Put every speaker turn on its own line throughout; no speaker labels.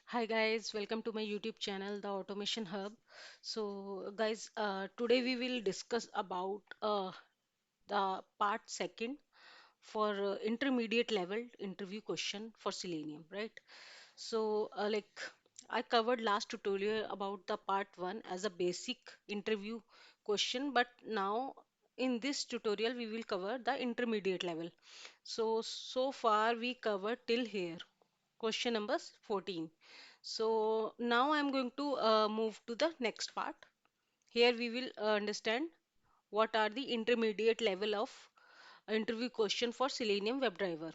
Hi guys, welcome to my YouTube channel, The Automation Hub. So guys, today we will discuss about the part second for intermediate level interview question for Selenium, right? So like I covered last tutorial about the part one as a basic interview question, but now in this tutorial we will cover the intermediate level. So far we covered till here, question number 14. So now I'm going to move to the next part. Here we will understand what are the intermediate level of interview question for Selenium WebDriver.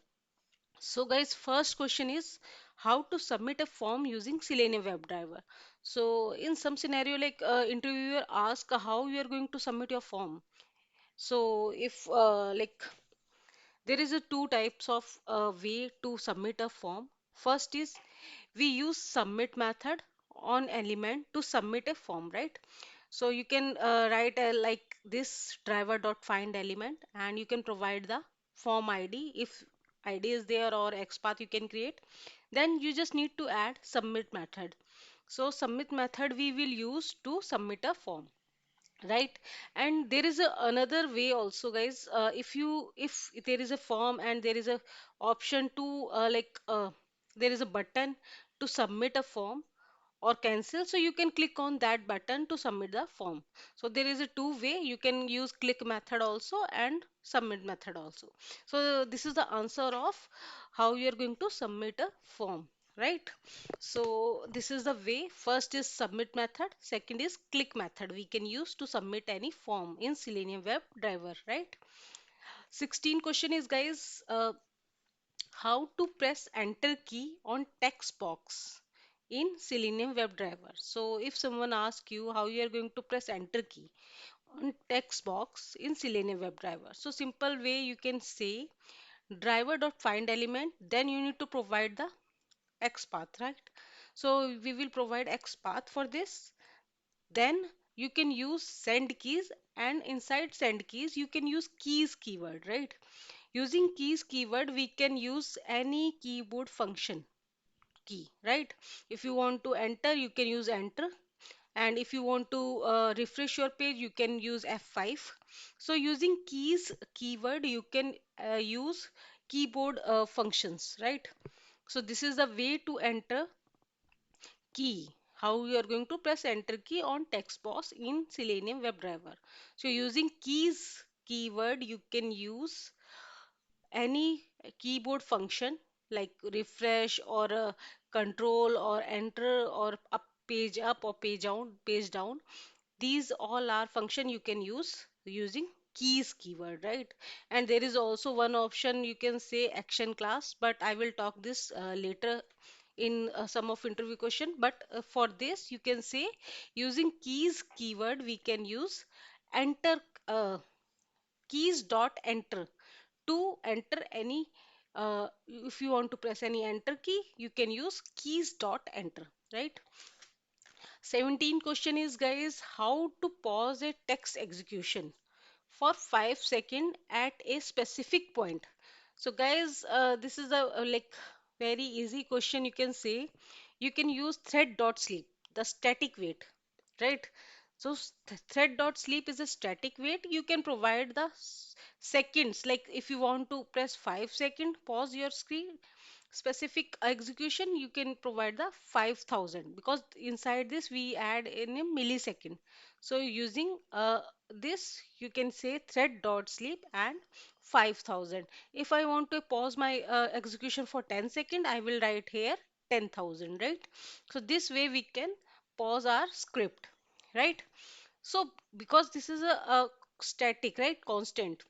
So guys, first question is how to submit a form using Selenium WebDriver. So in some scenario like interviewer ask how you are going to submit your form. So if like there is a two types of way to submit a form. First is we use submit method on element to submit a form, right? So you can write like this driver dot find element and you can provide the form ID. If ID is there or XPath you can create, then you just need to add submit method. So submit method we will use to submit a form, right? And there is another way also guys, if there is a form and there is a option to there is a button to submit a form or cancel, so you can click on that button to submit the form. So there is a two way, you can use click method also and submit method also. So this is the answer of how you are going to submit a form, right? So this is the way. First is submit method, second is click method we can use to submit any form in Selenium WebDriver, right? 16 question is guys, how to press enter key on text box in Selenium WebDriver. So if someone asks you how you are going to press enter key on text box in Selenium WebDriver, so simple way you can say driver dot find element, then you need to provide the XPath, right? So we will provide XPath for this. Then you can use send keys, and inside send keys you can use keys keyword, right? Using keys keyword we can use any keyboard function key, right? If you want to enter you can use enter, and if you want to refresh your page you can use F5. So using keys keyword you can use keyboard functions, right? So this is the way to enter key, how you are going to press enter key on text box in Selenium WebDriver. So using keys keyword you can use any keyboard function like refresh or control or enter or up or page down. These all are function you can use using keys keyword, right? And there is also one option you can say action class, but I will talk this later in some of interview question. But for this you can say using keys keyword we can use enter, keys dot enter to enter any, if you want to press any enter key you can use keys dot enter, right? 17 question is guys, how to pause a text execution for 5 seconds at a specific point. So guys, this is a like very easy question you can say. You can use thread dot sleep, the static wait, right? So thread dot sleep is a static wait. You can provide the seconds, like if you want to press 5 second pause your screen specific execution you can provide the 5000, because inside this we add in a millisecond. So using this you can say thread dot sleep and 5000. If I want to pause my execution for 10 second I will write here 10,000, right? So this way we can pause our script, right? So because this is a static, right, constant,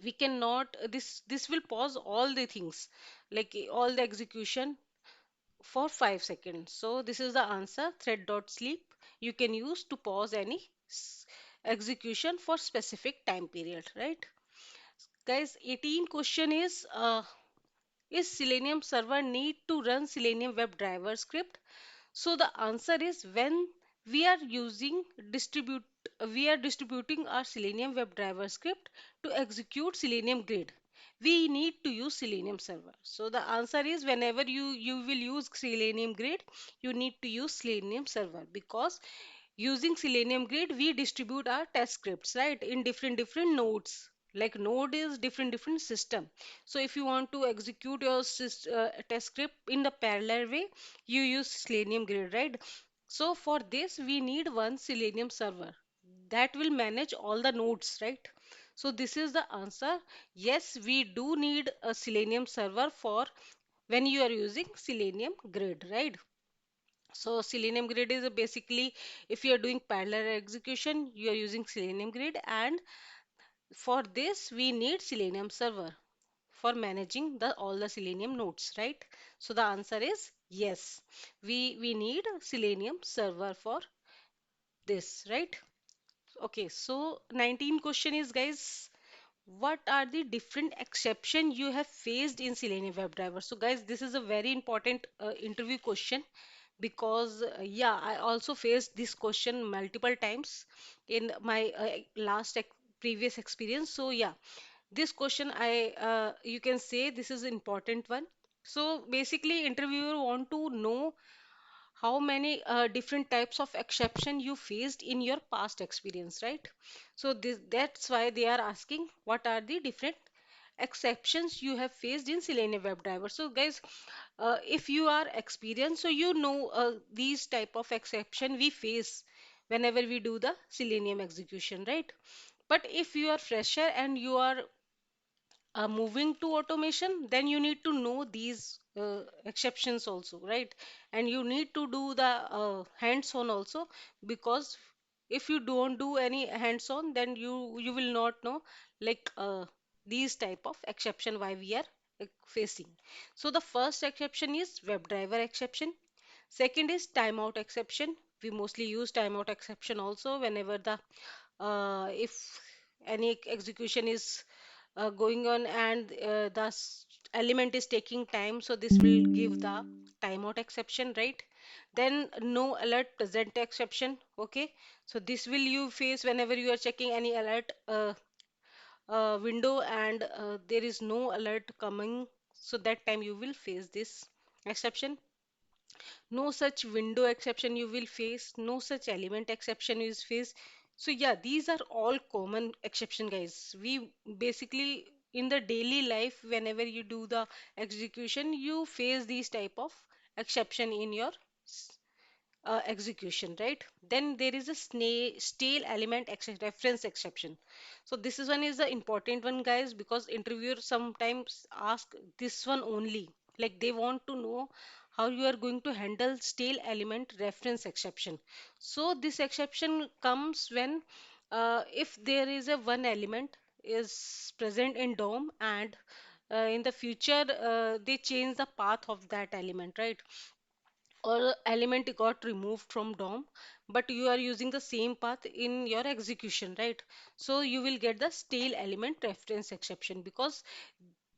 we cannot this will pause all the things, like all the execution for 5 seconds. So this is the answer, thread dot sleep you can use to pause any execution for specific time period, right? Guys, 18 question is Selenium server need to run Selenium WebDriver script? So the answer is when we are using distribute we are distributing our Selenium WebDriver script to execute Selenium Grid. We need to use Selenium Server. So the answer is whenever you will use Selenium Grid, you need to use Selenium Server because using Selenium Grid, we distribute our test scripts, right, in different nodes. Like node is different system. So if you want to execute your test script in the parallel way, you use Selenium Grid, right? So for this, we need one Selenium server that will manage all the nodes, right? So this is the answer. Yes, we do need a Selenium server for when you are using Selenium Grid, right? So Selenium Grid is basically if you are doing parallel execution, you are using Selenium Grid, and for this we need Selenium server for managing the all the Selenium nodes, right? So the answer is yes. We need Selenium server for this, right? Okay, so 19 question is guys, what are the different exception you have faced in Selenium WebDriver? So guys, this is a very important interview question because yeah, I also faced this question multiple times in my previous experience. So yeah, this question I you can say this is important one. So basically, interviewer want to know how many different types of exception you faced in your past experience, right? So that's why they are asking what are the different exceptions you have faced in Selenium WebDriver. So guys, if you are experienced, so you know these type of exception we face whenever we do the Selenium execution, right? But if you are fresher and you are moving to automation, then you need to know these exceptions also, right? And you need to do the hands-on also because if you don't do any hands-on, then you will not know like these type of exception why we are facing. So the first exception is WebDriver exception. Second is timeout exception. We mostly use timeout exception also whenever the if any execution is going on and element is taking time, so this will give the timeout exception, right? Then no alert present exception. Okay, so this will you face whenever you are checking any alert window and there is no alert coming, so that time you will face this exception. No such window exception you will face, no such element exception you will face. So yeah, these are all common exception, guys. We basically in the daily life, whenever you do the execution, you face these type of exception in your execution, right? Then there is a stale element reference exception. So this is one is the important one, guys, because interviewers sometimes ask this one only. Like they want to know how you are going to handle stale element reference exception. So this exception comes when if there is a one element is present in DOM and in the future they change the path of that element, right? Or element got removed from DOM, but you are using the same path in your execution, right? So you will get the stale element reference exception because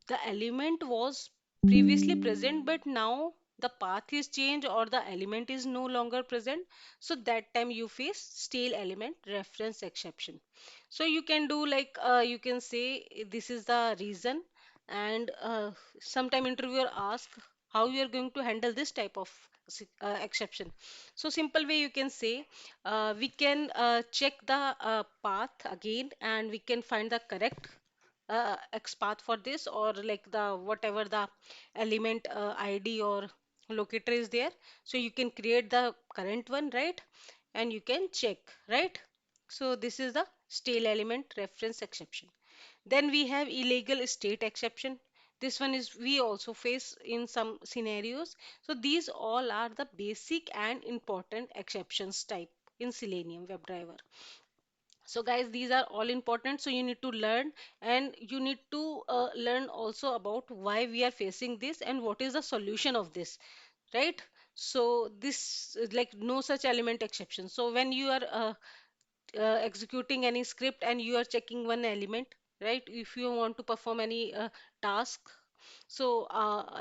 the element was previously present, but now the path is changed or the element is no longer present. So that time you face stale element reference exception. So you can do like you can say this is the reason, and sometime interviewer ask how you are going to handle this type of exception. So simple way you can say we can check the path again and we can find the correct XPath for this or like the whatever the element ID or locator is there. So you can create the current one, right? And you can check, right? So this is the stale element reference exception. Then we have illegal state exception. This one is we also face in some scenarios. So these all are the basic and important exceptions type in Selenium WebDriver. So guys, these are all important. So you need to learn and you need to learn also about why we are facing this and what is the solution of this, right? So this is like no such element exception. So when you are executing any script and you are checking one element, right? If you want to perform any task, So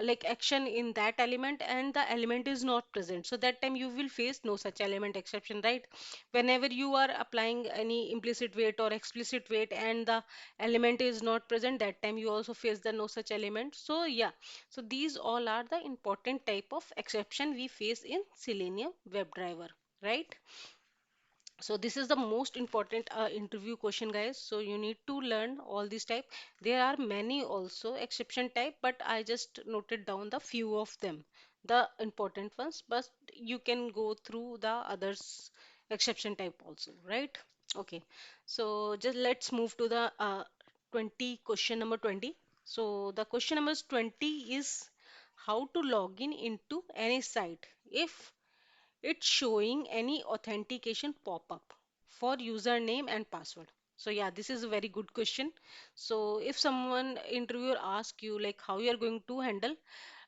like action in that element and the element is not present, so that time you will face no such element exception, right? Whenever you are applying any implicit weight or explicit weight and the element is not present, that time you also face the no such element. So yeah, so these all are the important type of exception we face in Selenium WebDriver, right? So this is the most important interview question, guys. So you need to learn all these type. There are many also exception type, but I just noted down the few of them, the important ones. But you can go through the others exception type also, right? Okay. So just let's move to the 20 question number 20. So the question number 20 is how to log in into any site if it's showing any authentication pop-up for username and password. So yeah, this is a very good question. So if someone interviewer asks you like how you are going to handle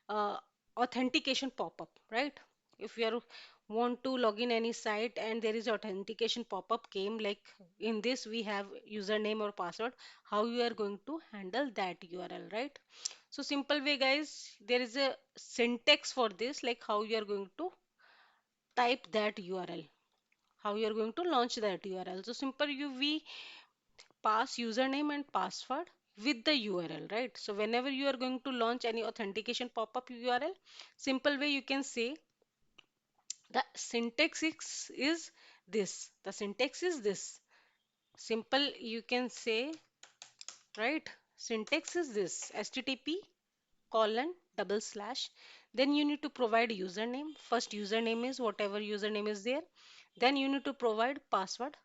uh, authentication pop-up, right? If you are want to log in any site and there is authentication pop-up came like in this we have username or password, how you are going to handle that URL, right? So simple way, guys, there is a syntax for this, like how you are going to type that URL, how you are going to launch that URL. So simple, we pass username and password with the URL, right? So whenever you are going to launch any authentication pop-up URL, simple way you can say the syntax is this. The syntax is this. Simple you can say, right? Syntax is this: HTTP colon double slash. Then you need to provide username. First username is whatever username is there. Then you need to provide password,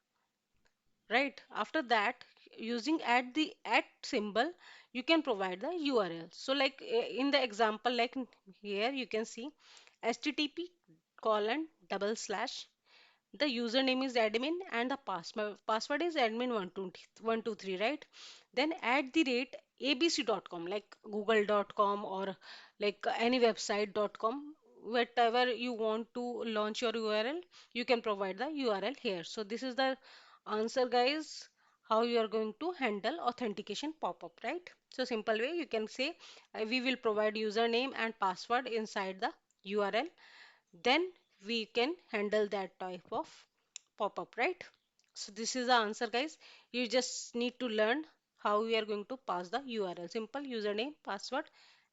right? After that, using at the at symbol, you can provide the URL. So like in the example, like here you can see HTTP colon double slash, the username is admin and the password is admin 123, right? Then at the rate abc.com, like google.com or like any website.com, whatever you want to launch your URL, you can provide the URL here. So this is the answer, guys, how you are going to handle authentication pop-up, right? So simple way you can say we will provide username and password inside the URL, then we can handle that type of pop-up, right? So this is the answer, guys. You just need to learn how we are going to pass the URL. Simple username, password,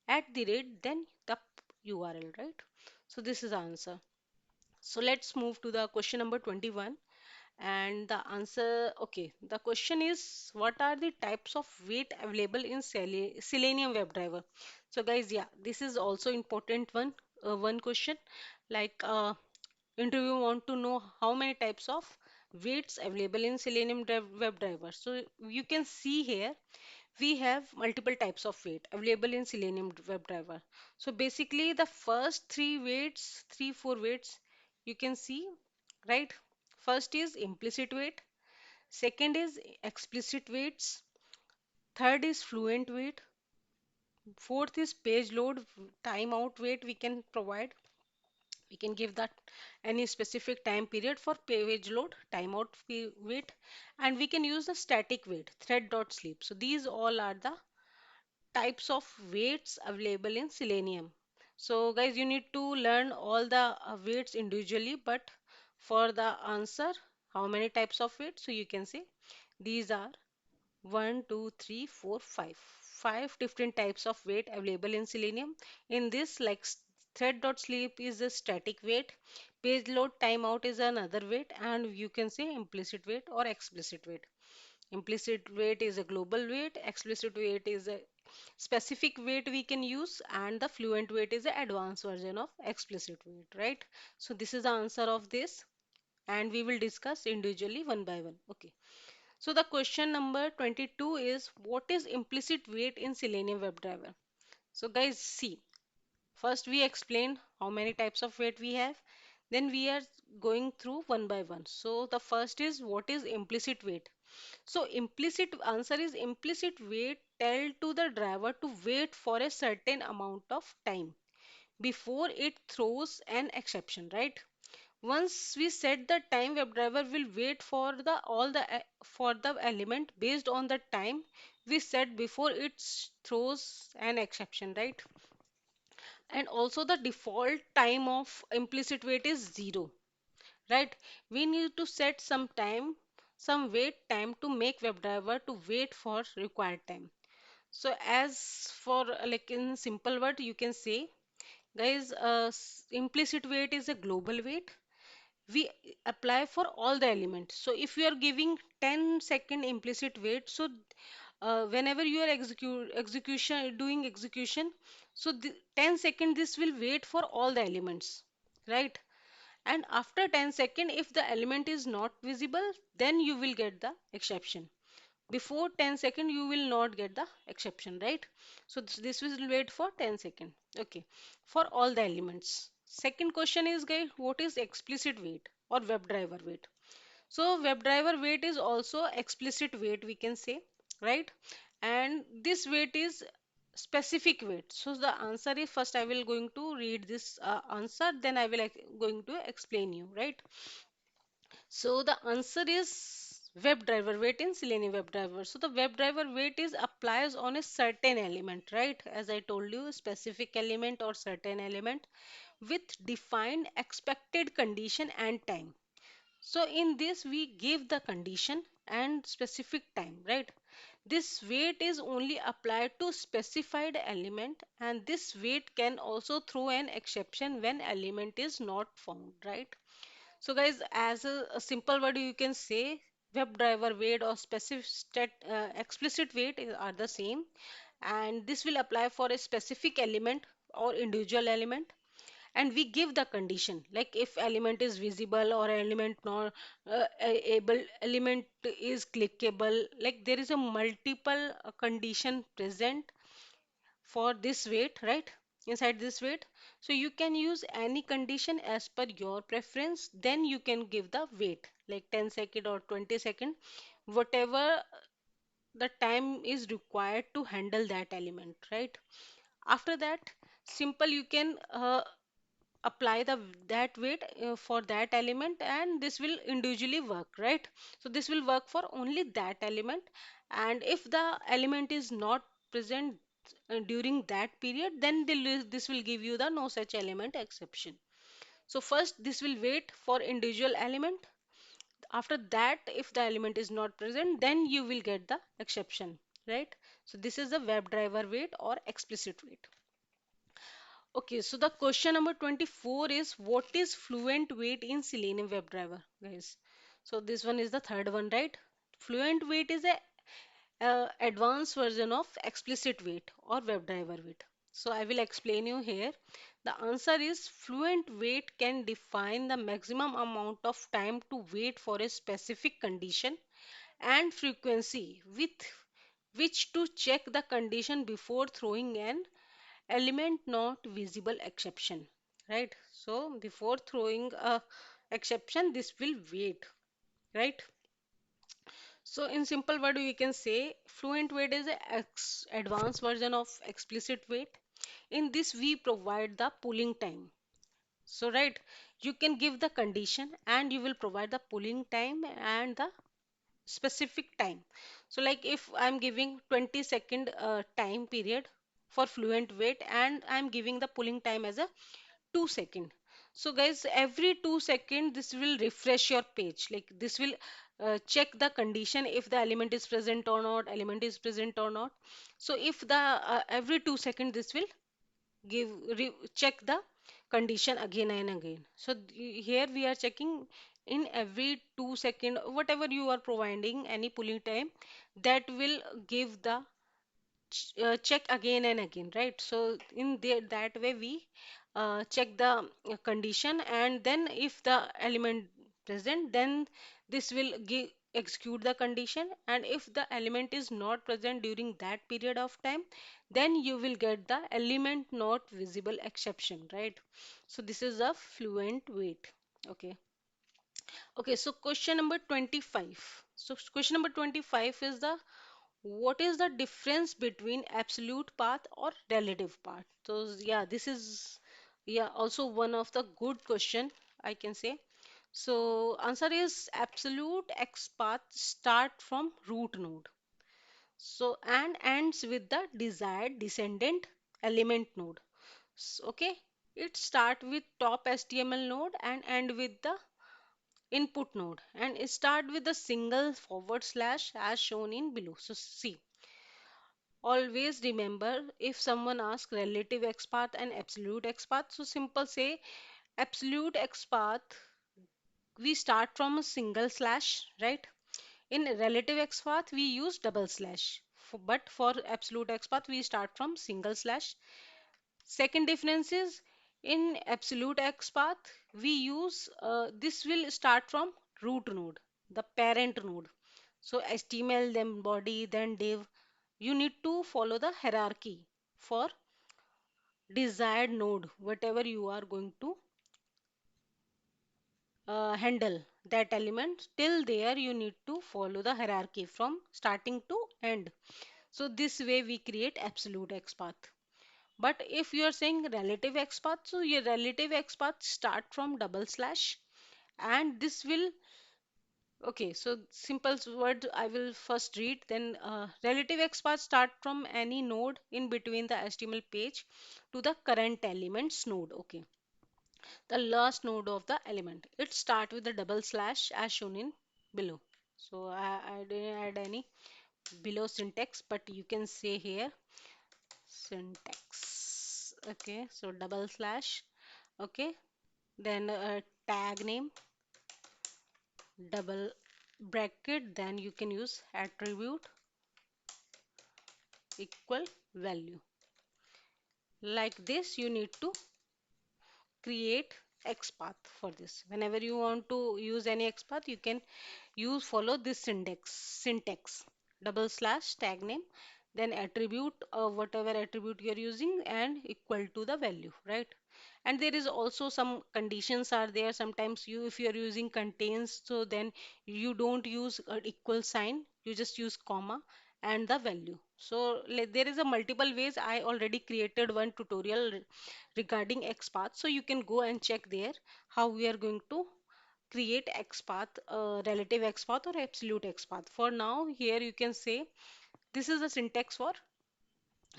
at the rate, then the URL, right? So this is the answer. So let's move to the question number 21. And the answer, okay, the question is what are the types of weight available in Selenium WebDriver? So guys, yeah, this is also important one question. Like interview want to know how many types of weights available in Selenium WebDriver. So you can see here we have multiple types of weight available in Selenium WebDriver. So basically the first three weights, three, four weights you can see, right? First is implicit weight, second is explicit weights, third is fluent weight, fourth is page load timeout weight we can provide. We can give that any specific time period for page load, timeout wait, and we can use the static wait, thread dot sleep. So these all are the types of weights available in Selenium. So guys, you need to learn all the weights individually, but for the answer, how many types of weights? So you can say these are one, two, three, four, five. Five different types of weight available in Selenium. In this, like thread.sleep is a static weight, page load timeout is another weight, and you can say implicit weight or explicit weight. Implicit weight is a global weight, explicit weight is a specific weight we can use, and the fluent weight is the advanced version of explicit weight, right? So this is the answer of this, and we will discuss individually one by one. Okay. So the question number 22 is what is implicit weight in Selenium WebDriver? So guys, see, first we explained how many types of weight we have. Then we are going through one by one. So the first is what is implicit weight? So implicit answer is implicit weight tell to the driver to wait for a certain amount of time before it throws an exception, right? Once we set the time, WebDriver will wait for the all the for the element based on the time we said before, it throws an exception, right? And also the default time of implicit wait is 0, right? We need to set some time, some wait time to make WebDriver to wait for required time. So as for like in simple word, you can say, guys, implicit wait is a global wait. We apply for all the elements. So if you are giving 10-second implicit wait, so whenever you are execution doing execution, so the 10 second this will wait for all the elements, right? And after 10 second, if the element is not visible, then you will get the exception. Before 10 second, you will not get the exception, right? So this will wait for 10 second. Okay, for all the elements. Second question is, guys, what is explicit wait or WebDriver wait? So WebDriver wait is also explicit wait, we can say, right? And this wait is specific wait. So the answer is, first I will going to read this answer, then I will going to explain you, right? So the answer is WebDriver wait in Selenium WebDriver. So the WebDriver wait is applies on a certain element, right? As I told you, specific element or certain element with defined expected condition and time. So in this we give the condition and specific time, right? This wait is only applied to specified element, and this wait can also throw an exception when element is not found, right? So guys, as a simple word you can say, WebDriver wait or explicit wait are the same, and this will apply for a specific element or individual element, and we give the condition like if element is visible or element not able element is clickable, like there is a multiple condition present for this weight, right? Inside this weight, so you can use any condition as per your preference, then you can give the weight like 10 second or 20 second, whatever the time is required to handle that element, right? After that, simple you can apply that weight for that element, and this will individually work, right? So this will work for only that element, and if the element is not present during that period, then this will give you the no such element exception. So first this will wait for individual element. After that, if the element is not present, then you will get the exception, right? So this is the WebDriver wait or explicit wait. Okay, so the question number 24 is, what is fluent wait in Selenium WebDriver, guys? So this one is the third one, right? Fluent wait is a advanced version of explicit wait or WebDriver wait. So I will explain you here. The answer is, fluent wait can define the maximum amount of time to wait for a specific condition and frequency with which to check the condition before throwing an element not visible exception, right? So before throwing a exception, this will wait, right? So in simple word we can say fluent wait is a advanced version of explicit wait. In this we provide the pooling time. So right, you can give the condition and you will provide the pooling time and the specific time. So like if I'm giving 20-second time period for fluent wait, and I'm giving the pulling time as a 2 second. So guys, every 2 second this will refresh your page. Like this will check the condition if the element is present or not, element is present or not. So if the every 2 second this will check the condition again and again. So here we are checking in every 2 second, whatever you are providing any pulling time, that will give the check again and again, right? So in there, that way we check the condition, and then if the element present, then this will give execute the condition, and if the element is not present during that period of time, then you will get the element not visible exception, right? So this is a fluent wait. Okay. Okay, so question number 25. So question number 25 is the, what is the difference between absolute path or relative path? So yeah, this is yeah also one of the good question, I can say. So answer is absolute X path start from root node. So and ends with the desired descendant element node. Okay, it start with top HTML node and end with the input node, and it start with a single forward slash as shown in below. So see, always remember, if someone asks relative XPath and absolute XPath, so simple say absolute XPath we start from a single slash, right? In relative XPath we use double slash. But for absolute XPath we start from single slash. Second difference is, in absolute XPath we use this will start from root node, the parent node. So HTML, then body, then div. You need to follow the hierarchy for desired node, whatever you are going to handle that element. Till there, you need to follow the hierarchy from starting to end. So this way we create absolute XPath. But if you are saying relative XPath, so your relative XPath start from double slash, and this will, okay, so simple word I will first read, then relative XPath start from any node in between the HTML page to the current elements node. Okay, the last node of the element. It start with the double slash as shown in below. So I didn't add any below syntax, but you can say here syntax. Okay, so double slash. Okay, then tag name, double bracket, then you can use attribute equal value. Like this, you need to create XPath for this. Whenever you want to use any XPath, you can use follow this syntax double slash tag name, then attribute whatever attribute you are using and equal to the value, right? And there is also some conditions are there. Sometimes you, if you are using contains, so then you don't use equal sign, you just use comma and the value. So there is a multiple ways. I already created one tutorial regarding XPath, so you can go and check there how we are going to create XPath, relative XPath or absolute XPath. For now, here you can say this is the syntax for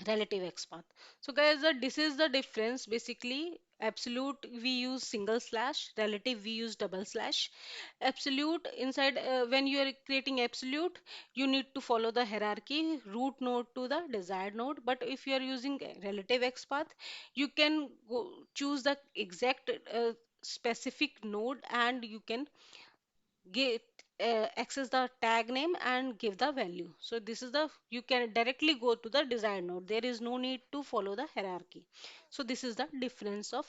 relative XPath. So guys, this is the difference. Basically, absolute we use single slash, relative we use double slash. Absolute inside, when you are creating absolute, you need to follow the hierarchy root node to the desired node. But if you are using relative XPath, you can go choose the exact specific node, and you can get access the tag name and give the value. So this is the, you can directly go to the desired node. There is no need to follow the hierarchy. So this is the difference of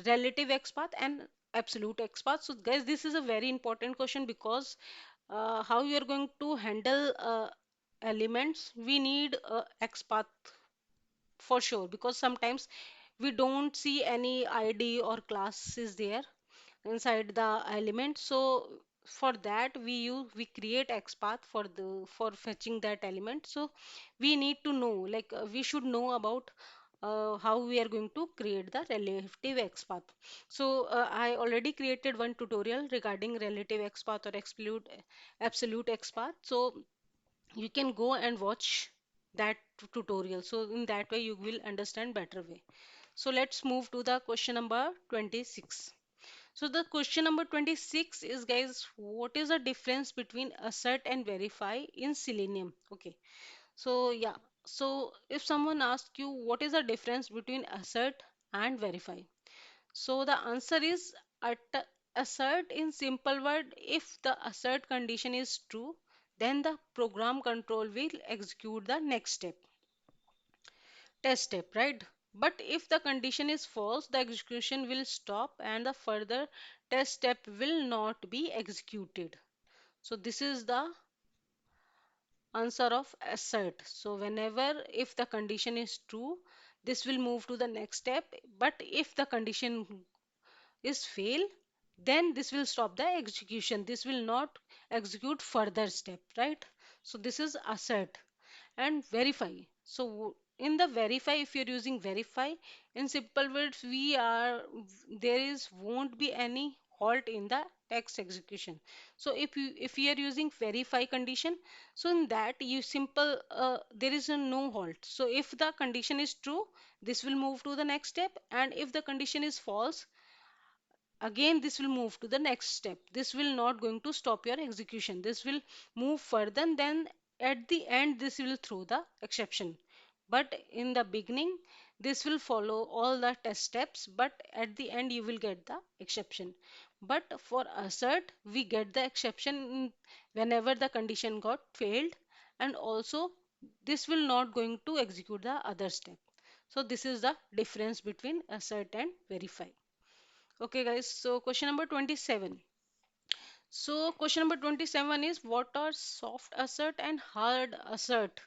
relative XPath and absolute XPath. So guys, this is a very important question, because how you are going to handle elements, we need XPath for sure, because sometimes we don't see any ID or class is there inside the element. So for that we create XPath for the for fetching that element. So we need to know, like we should know about how we are going to create the relative XPath. So I already created one tutorial regarding relative XPath or absolute XPath. So you can go and watch that tutorial. So in that way you will understand better way. So let's move to the question number 26. So the question number 26 is, guys, what is the difference between assert and verify in Selenium? Okay. So yeah. So if someone asks you what is the difference between assert and verify? So the answer is assert in simple word, if the assert condition is true, then the program control will execute the next step, test step, right? But if the condition is false, the execution will stop and the further test step will not be executed. So this is the answer of assert. So whenever, if the condition is true, this will move to the next step. But if the condition is fail, then this will stop the execution. This will not execute further step, right? So this is assert. And verify. So in the verify, if you're using verify, in simple words, we are there is won't be any halt in the text execution. So if you are using verify condition, so in that you simple there is a no halt. So if the condition is true, this will move to the next step, and if the condition is false, again this will move to the next step. This will not going to stop your execution. This will move further, and then at the end this will throw the exception. But in the beginning this will follow all the test steps, but at the end you will get the exception. But for assert we get the exception whenever the condition got failed, and also this will not going to execute the other step. So this is the difference between assert and verify. Okay, guys, so question number 27. So, question number 27 is what are soft assert and hard assert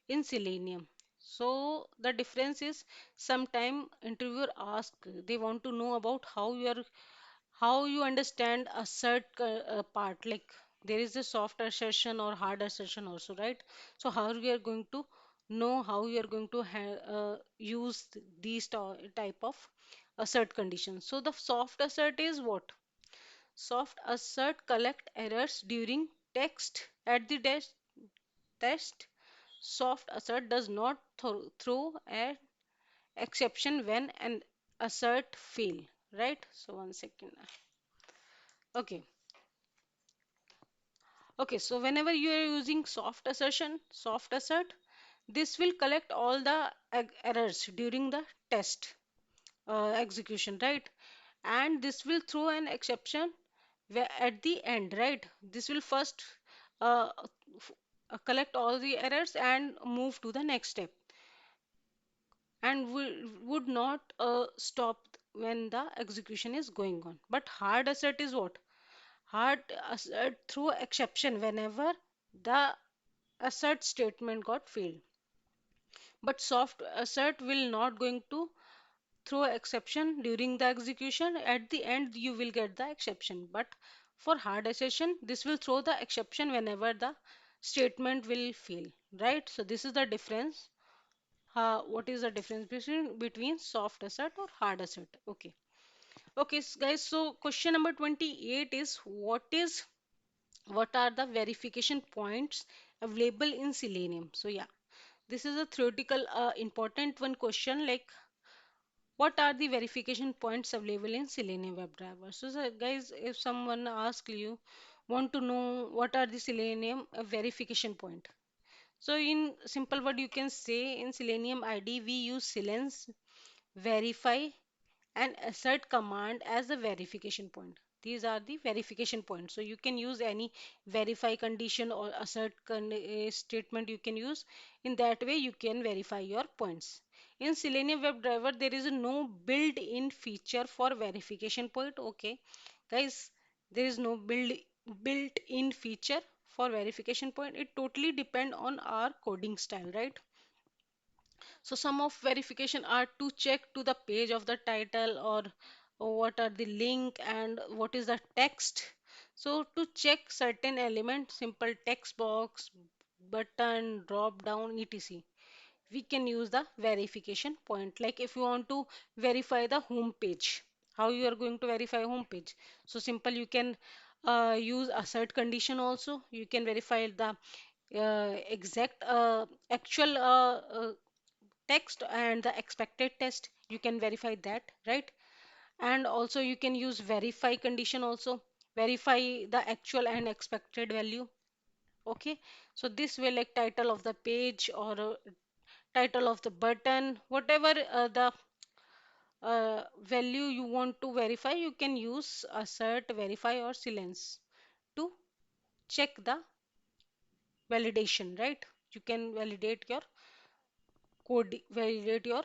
in Selenium? So, the difference is sometime interviewer ask they want to know about how you understand assert part, like there is a soft assertion or hard assertion also, right? So, how we are going to know how you are going to use these type of assert conditions. So, the soft assert is what? Soft assert collect errors during text at the test. Soft assert does not throw an exception when an assert fail. Right? So one second. Okay. Okay. So whenever you are using soft assert, this will collect all the errors during the test execution, right? And this will throw an exception where at the end, right? This will first uh, collect all the errors and move to the next step, and would not stop when the execution is going on. But hard assert is what? Hard assert through exception whenever the assert statement got failed. But soft assert will not going to throw exception during the execution. At the end you will get the exception, but for hard assertion this will throw the exception whenever the statement will fail, right? So this is the difference. What is the difference between soft assert or hard assert? Okay. Okay, guys, so question number 28 is what are the verification points available in Selenium? So yeah, this is a theoretical important one question, like what are the verification points available in Selenium WebDriver? So, guys, if someone asks you, want to know what are the Selenium verification point? So, in simple word, you can say in Selenium ID we use silence, verify, and assert command as a verification point. These are the verification points. So you can use any verify condition or assert statement you can use. In that way, you can verify your points. In Selenium WebDriver, there is no built-in feature for verification point. Okay, guys, there is no built-in feature for verification point. It totally depend on our coding style, right? So some of verification are to check to the page of the title, or what are the link and what is the text. So to check certain element, simple text box, button, drop down, etc. We can use the verification point. Like if you want to verify the home page, how you are going to verify home page? So simple, you can use assert condition also. You can verify the exact actual text and the expected test, you can verify that, right? And also you can use verify condition also, verify the actual and expected value. Okay, so this way, like title of the page or title of the button, whatever the value you want to verify, you can use assert, verify, or silence to check the validation, right? You can validate your code, validate your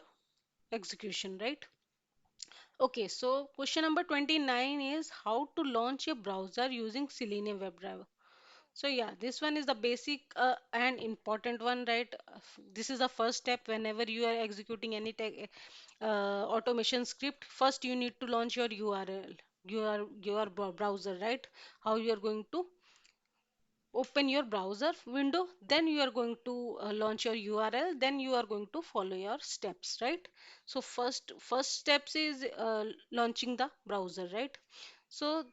execution, right? Okay, so question number 29 is how to launch a browser using Selenium WebDriver. So yeah, this one is the basic and important one, right? This is the first step whenever you are executing any automation script. First, you need to launch your URL, your browser, right? How you are going to open your browser window, then you are going to launch your URL, then you are going to follow your steps, right? So first steps is launching the browser, right? So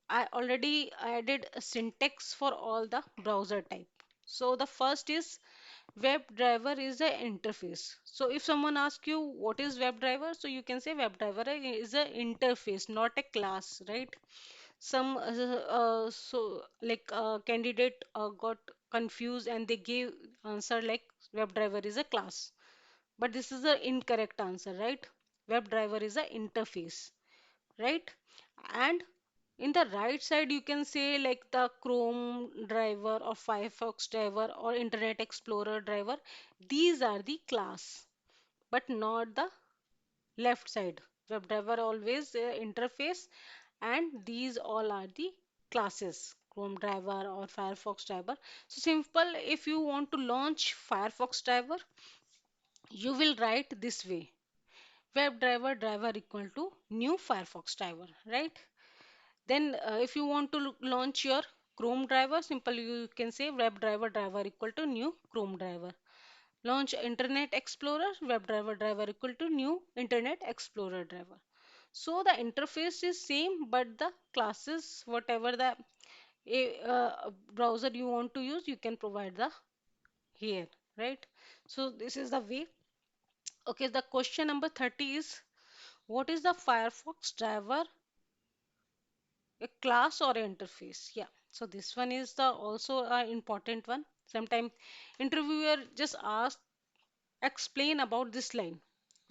I already added a syntax for all the browser type. So the first is WebDriver is a interface. So if someone asks you what is WebDriver, so you can say WebDriver is a interface, not a class, right? Some so like candidate got confused and they gave answer like WebDriver is a class, but this is the incorrect answer, right? WebDriver is a interface, right? And in the right side, you can say like the Chrome driver or Firefox driver or Internet Explorer driver. These are the class, but not the left side. WebDriver always interface, and these all are the classes. Chrome driver or Firefox driver. So simple. If you want to launch Firefox driver, you will write this way: WebDriver driver equal to new Firefox driver, right? Then, if you want to launch your Chrome driver, simple you can say WebDriver driver equal to new Chrome driver. Launch Internet Explorer, WebDriver driver equal to new Internet Explorer driver. So the interface is same, but the classes, whatever the browser you want to use, you can provide the here, right? So this is the way. Okay, the question number 30 is, what is the Firefox driver, a class or a interface? Yeah, so this one is the also a important one. Sometimes interviewer just ask, explain about this line: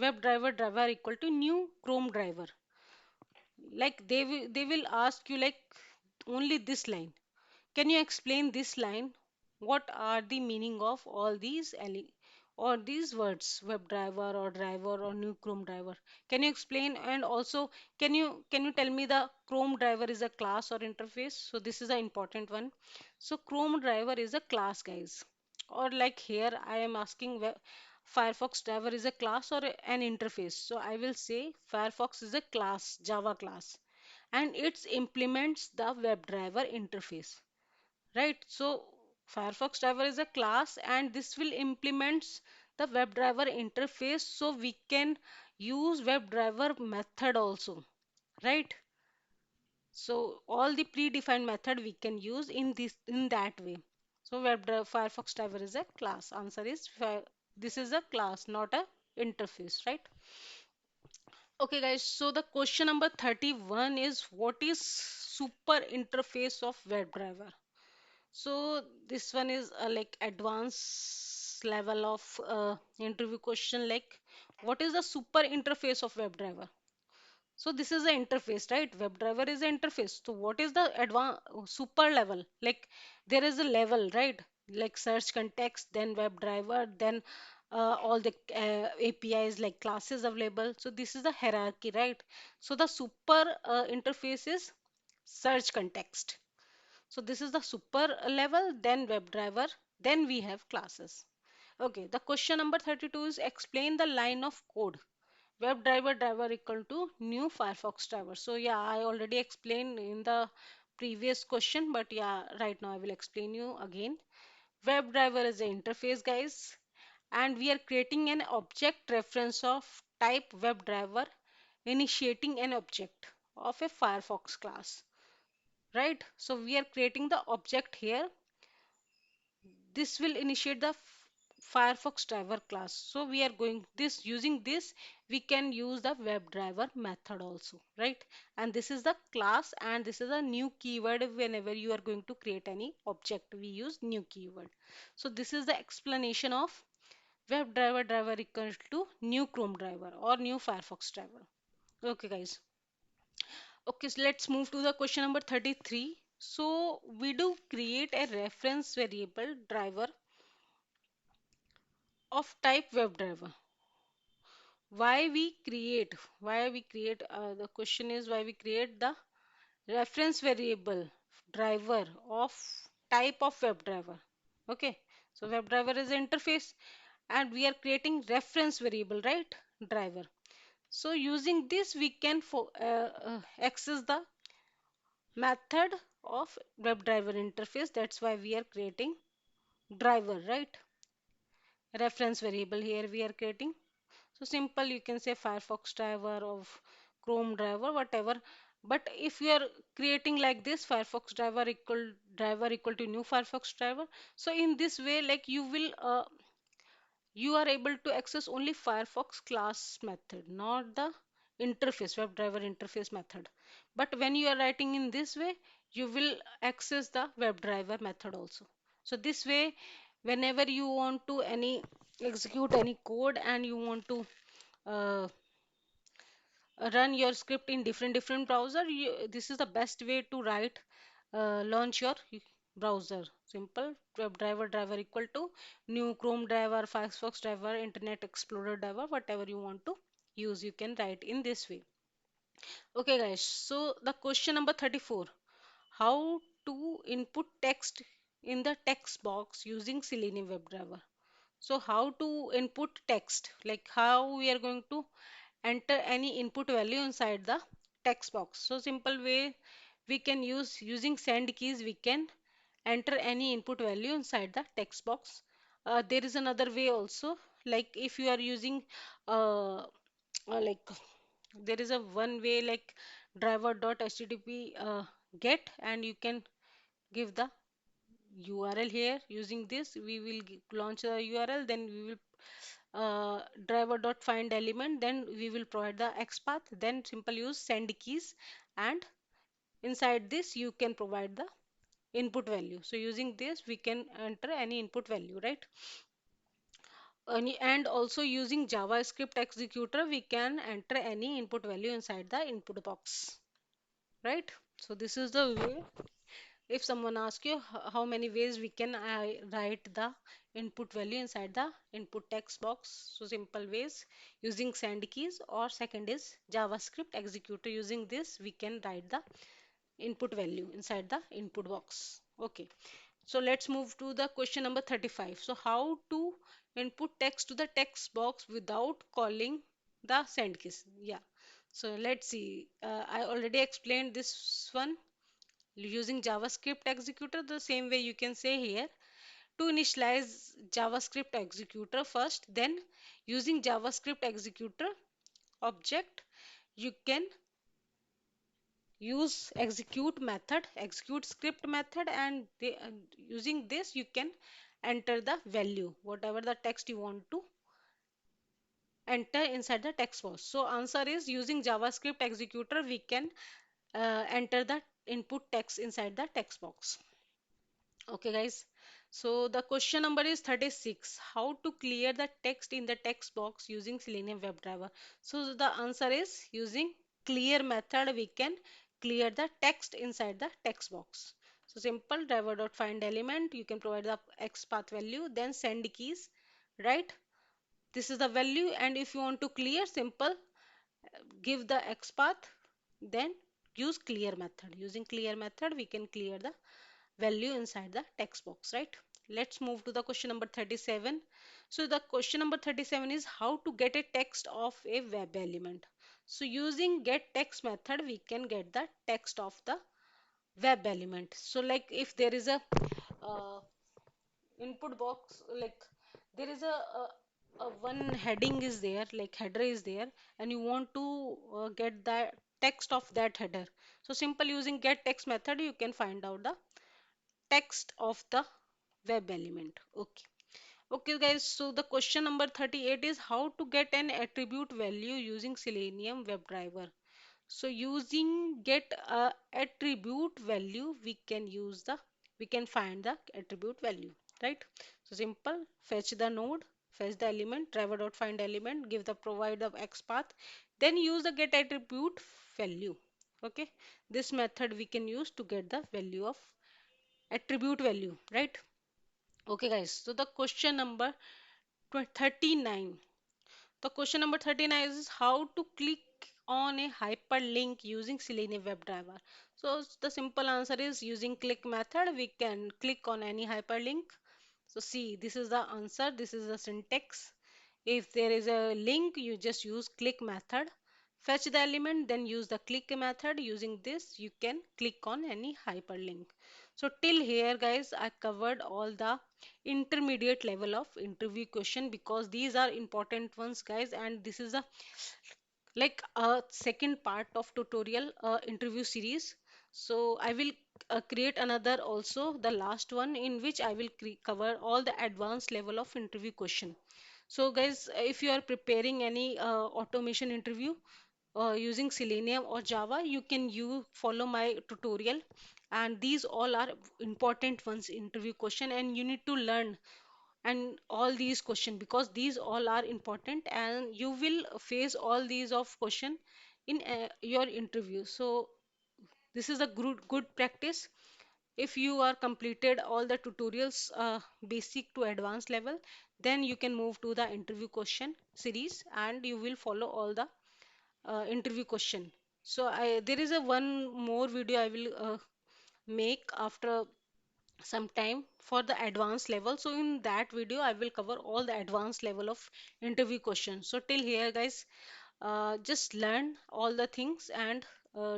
WebDriver driver equal to new Chrome driver. Like they will ask you like only this line: can you explain this line? What are the meaning of all these or these words, WebDriver or driver or new Chrome driver? Can you explain? And also, can you tell me the Chrome driver is a class or interface? So this is an important one. So Chrome driver is a class, guys. Or like here, I am asking Firefox driver is a class or an interface. So I will say Firefox is a class, Java class, and it implements the WebDriver interface. Right, so Firefox driver is a class and this will implements the WebDriver interface, so we can use WebDriver method also, right? So all the predefined method we can use in that way. So WebDriver Firefox driver is a class. Answer is this is a class, not a interface, right? Okay, guys. So the question number 31 is, what is super interface of WebDriver? So this one is like advanced level of interview question, like what is the super interface of WebDriver? So this is the interface, right? WebDriver is the interface. So what is the advanced super level? Like there is a level, right? Like search context, then WebDriver, then all the APIs like classes available. So this is the hierarchy, right? So the super interface is search context. So this is the super level, then WebDriver, then we have classes. Okay, the question number 32 is, explain the line of code. WebDriver driver equal to new Firefox driver. So yeah, I already explained in the previous question, but yeah, right now I will explain you again. WebDriver is an interface, guys, and we are creating an object reference of type WebDriver, initiating an object of a Firefox class, right? So we are creating the object here. This will initiate the Firefox driver class. So we are going this using this, we can use the WebDriver method also, right? And this is the class and this is a new keyword. Whenever you are going to create any object, we use new keyword. So this is the explanation of WebDriver driver equals to new Chrome driver or new Firefox driver. Okay, guys. Okay, so let's move to the question number 33. So we do create a reference variable driver of type WebDriver. Why we create, the question is why we create the reference variable driver of type of WebDriver. Okay, so WebDriver is interface and we are creating reference variable, right? Driver. So using this we can access the method of WebDriver interface. That's why we are creating driver, right? Reference variable here we are creating. So simple, you can say Firefox driver of Chrome driver, whatever. But if you are creating like this, Firefox driver equal to new Firefox driver, so in this way, like you are able to access only Firefox class method, not the interface, WebDriver interface method. But when you are writing in this way, you will access the WebDriver method also. So this way, whenever you want to any execute any code and you want to uh, run your script in different browser, this is the best way to write launch your browser. Simple WebDriver driver equal to new Chrome driver, Firefox driver, Internet Explorer driver, whatever you want to use, you can write in this way. Okay guys, so the question number 34, how to input text in the text box using Selenium WebDriver. So how to input text, like how we are going to enter any input value inside the text box. So simple way, we can use using send keys, we can enter any input value inside the text box. There is another way also, like if you are using like there is a one way like driver.http get, and you can give the URL here. Using this we will launch a URL, then we will driver dot find element, then we will provide the XPath, then simple use send keys, and inside this you can provide the input value. So using this we can enter any input value, right? And also using JavaScript executor we can enter any input value inside the input box, right? So this is the way. If someone asks you how many ways we can write the input value inside the input text box, so simple ways using send keys, or second is JavaScript executor. Using this we can write the input value inside the input box. Okay, so let's move to the question number 35. So how to input text to the text box without calling the send keys? Yeah, so let's see. I already explained this one using JavaScript executor. The same way you can say here, to initialize JavaScript executor first, then using JavaScript executor object you can use execute script method, and using this you can enter the value, whatever the text you want to enter inside the text box. So answer is using JavaScript executor we can enter the input text inside the text box. Okay, guys. So the question number is 36. How to clear the text in the text box using Selenium WebDriver? So the answer is using clear method we can clear the text inside the text box. So simple driver.find element, you can provide the XPath value, then send keys, right? This is the value, and if you want to clear, simple give the XPath, then use clear method. Using clear method we can clear the value inside the text box, right? Let's move to the question number 37. So the question number 37 is how to get a text of a web element. So using get text method we can get the text of the web element. So like if there is a uh, input box, like there is a one heading is there, like header is there, and you want to get the text of that header. So simple using get text method you can find out the text of the web element. Okay, okay guys, so the question number 38 is how to get an attribute value using Selenium WebDriver. So using get a attribute value we can find the attribute value, right? So simple, fetch the node, fetch the element, driver dot find element, give the provide the XPath, then use the get attribute value. Okay, this method we can use to get the value of attribute value, right? Okay guys, so the question number 39. The question number 39 is how to click on a hyperlink using Selenium WebDriver. So the simple answer is using click method we can click on any hyperlink. So see, this is the answer, this is the syntax. If there is a link, you just use click method. Fetch the element, then use the click method. Using this, you can click on any hyperlink. So till here, guys, I covered all the intermediate level of interview question because these are important ones, guys, and this is a like a second part of tutorial interview series. So I will create another also, the last one, in which I will cover all the advanced level of interview question. So guys, if you are preparing any automation interview using Selenium or Java, you can you follow my tutorial, and these all are important ones interview question, and you need to learn and all these question, because these all are important and you will face all these of question in your interview. So this is a good practice. If you are completed all the tutorials, basic to advanced level, then you can move to the interview question series and you will follow all the interview question. So there is a one more video I will make after some time for the advanced level. So in that video I will cover all the advanced level of interview questions. So till here guys, just learn all the things and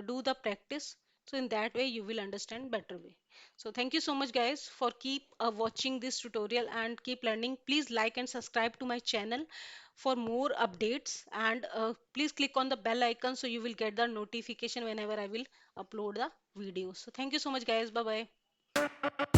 do the practice, so in that way you will understand better way. So thank you so much guys for keep watching this tutorial and keep learning. Please like and subscribe to my channel for more updates, and please click on the bell icon so you will get the notification whenever I will upload the video. So thank you so much guys, bye bye.